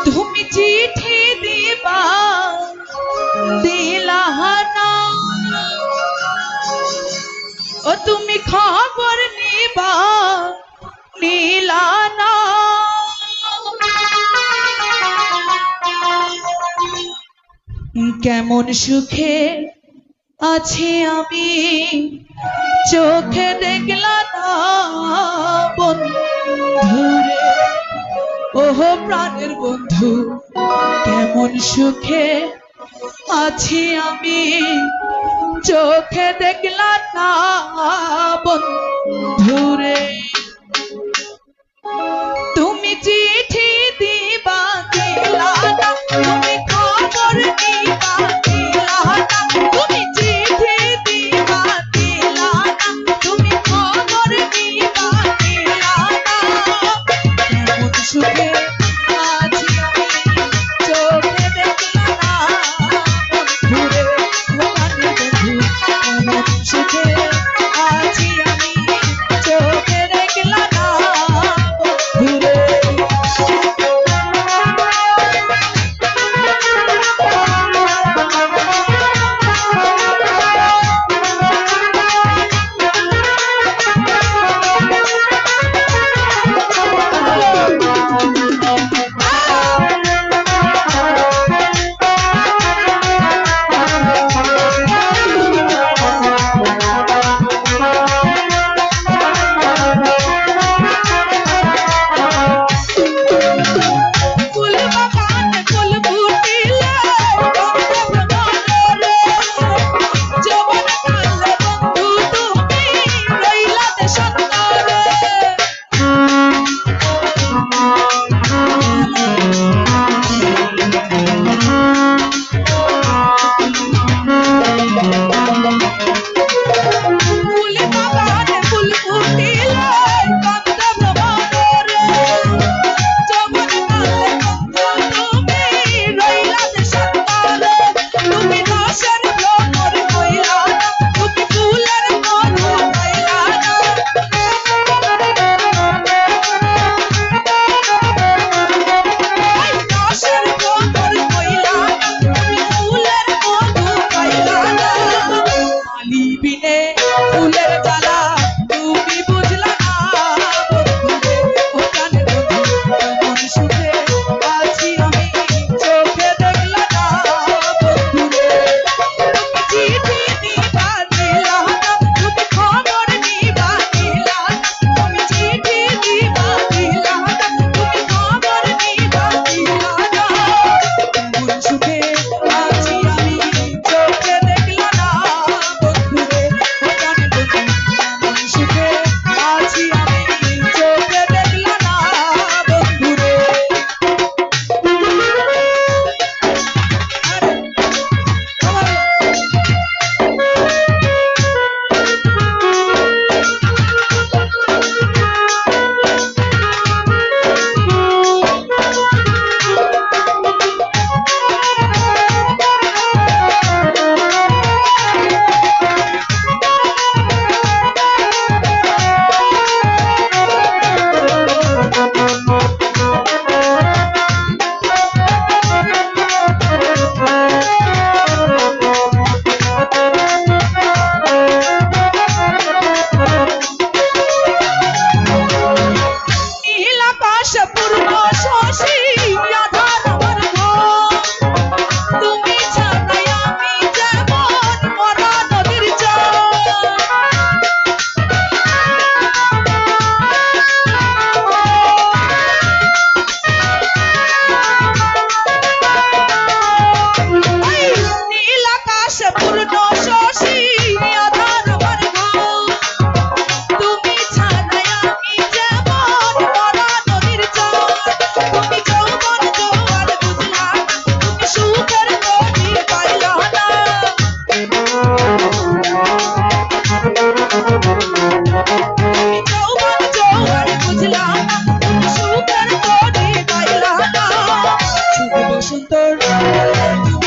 তুমি চিঠি দিবা দিলাহানা, ও তুমি খবর নিবা নীলানা। কেমন সুখে আছি আমি চোখে দেখলাম না বন্ধুরে, ওহো প্রাণের বন্ধু। কেমন সুখে আছি আমি চোখে দেখলাম না বন্ধুরে। তুমি চিঠি দিবা দিলানা, তুমি খবর দিবা দিলানা, তুমি চিঠি দিবা দিলানা, তুমি খবর দিবা দিলানা। কেমন সুখে আছি আমি চোখে দেখলাম না বন্ধুরে, বন্ধু। কেমন সুখে আছি আমি চোখে দেখলাম না বন্ধুরে। সুন্দর